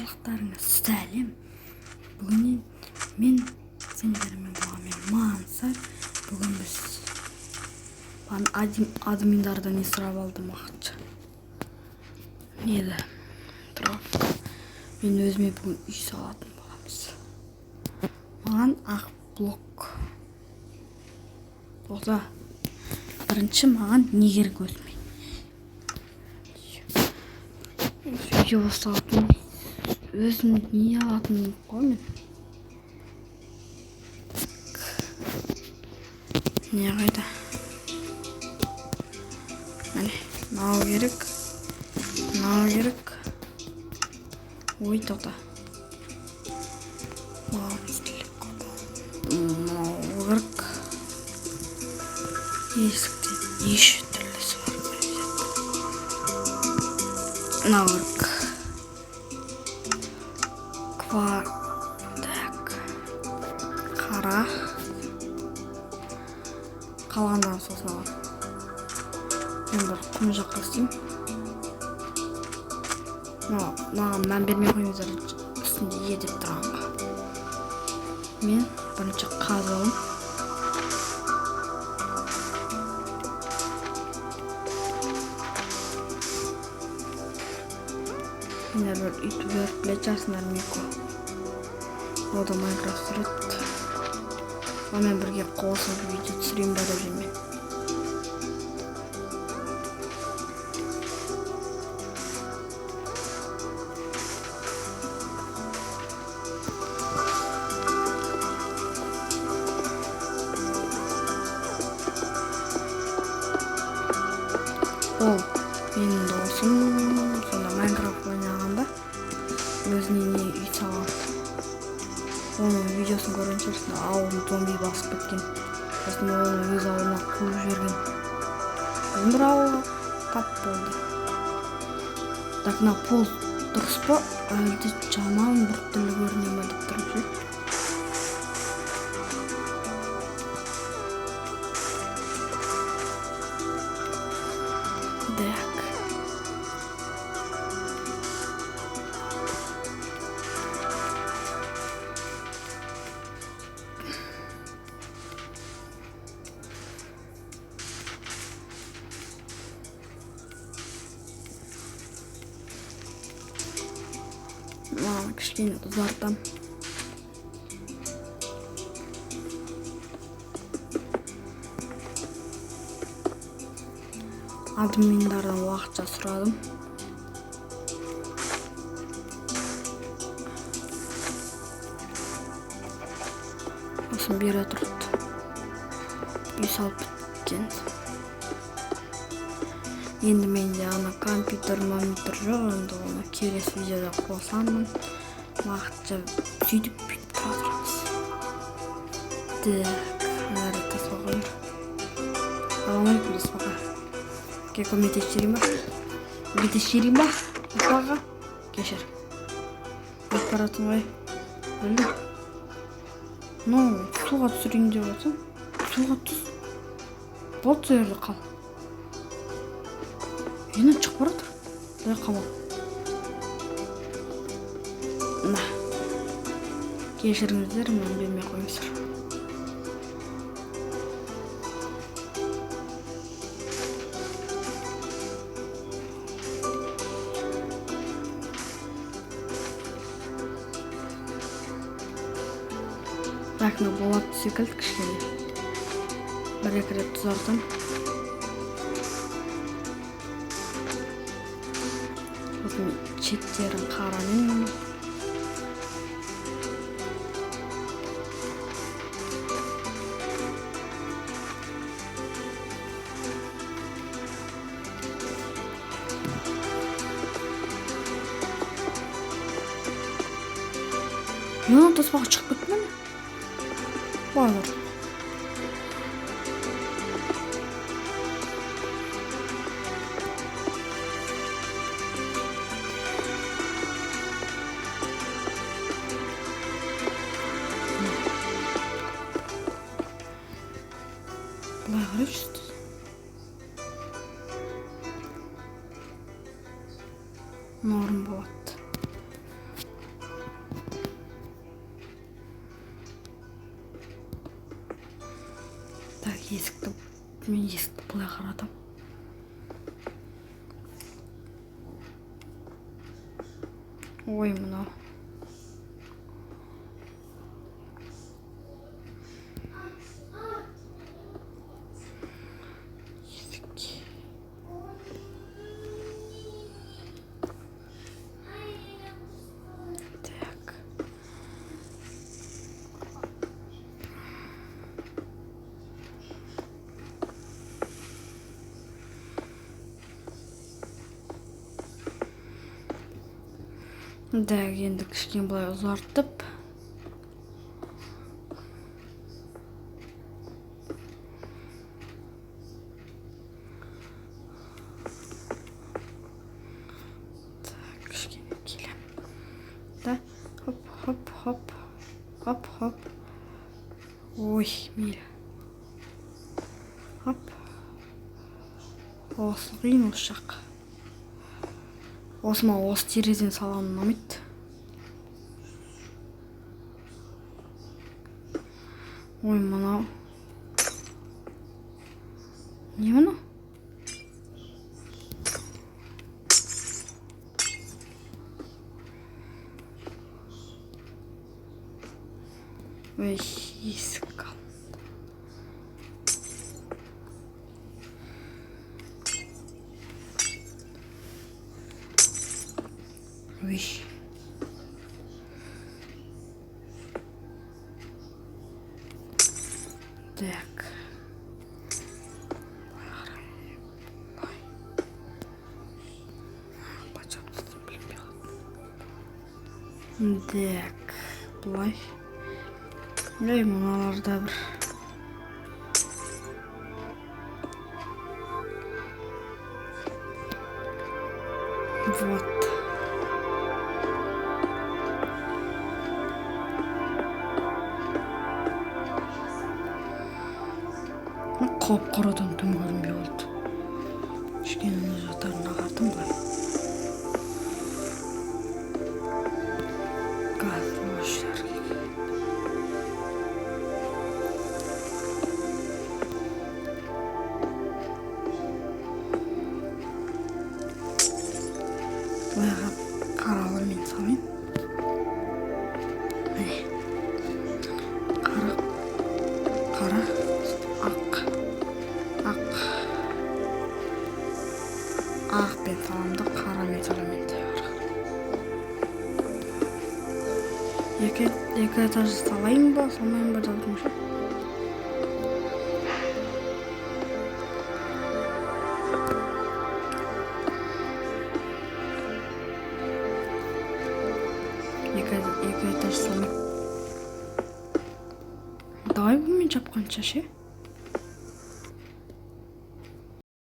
барлықтарыңа сәлем. Бүгін мен сендермен болғанмен мансар. Бүгін біз админдардан не сұрап алдым уақытша. Неді? Тұрап. Мен өзіме бүгін үй салатын боламыз. Маған ақ блок. Болса, бірінші маған не керек өзіме? Видео салатын. Өзім не алатын ғой мен? Не қайда? Міне, мынау керек. Мынау керек. Ой, тоқта. Мынау керек. Есікте неше түрлісі бар. Мынау керек. Так. Қара. Қалғандан сосын алам. Мен бір құм жаққа істеймін. Маған мән бермей қойыңыздар, үстінде е деп тұрғанға. Мен бірінші қазалым. Мен бір ютубер білет жасындар Мико. Ода Майнкрафт сүрет. Онымен бірге қосылып видео түсірейін ба деп жүрмін. Ол менің досым, сонда Майнкрафт ойнағанда өзіне не үй салған. Оның видеосын көрген шығарсың, ауылын зомби басып кеткен. Сосын оны өз ауылына қуып жіберген. Бір ауылға тап болды. Так, мына пол дұрыс па? Әлде жаман бір түрлі көріне ме деп тұрып жүр. Так. Маған кішкене ұзартам. Админдардан уақытша сұрадым. Осын бері тұрды. Үй салып біткен. Енді менде ана компьютер, монитор жоқ, енді оны келесі видеода қосамын. Уақытша сөйтіп бүйтіп қалдырамыз. Так, әрі тасқа қойыр. Аламайкім Аспаға. Кеко метештерім ба? Метештерім ба? Аспаға? Кешір. Өт баратын ғой. Білді? Суға түсірейін деп отсың. Суға түс. Болды сөйірді қал. Енен шығып баратыр. Дай қамал. Мына. Кешіріңіздер, мен бермей қойыңыздар. Так, болады секілді кішкене. Бір-екі рет тұзартым. Чектерін қарамен. Мен таспаға шығып кеттім мен. Bağlar. Bağlar işte. Norm болады. мен есікті былай қарадым. Ой, мынау. Так, енді кішкене былай ұзартып. Так, кішкене келем. Да, хоп, хоп, хоп, хоп, хоп. Ой, мейлі. Хоп. Осы қиын осы жақ. Осы терезен салған ұнамайды. Ой, мынау. Не мынау? Ой, есік қалды. Ой. Так. Так, былай. Ой, мыналарда бір. Вот. Қап-қарадан түн көрінбей болды. Кішкене жатарына қардым былай. Газ өшір. Былайға қаралы мен салайын. Қара, ақ. Ақ пен саламды, қара мен саламын. Екі этаж салайын ба, салмайын ба жаздым ше. Екі этаж салмайын. Давай бұмен жапқанша ше.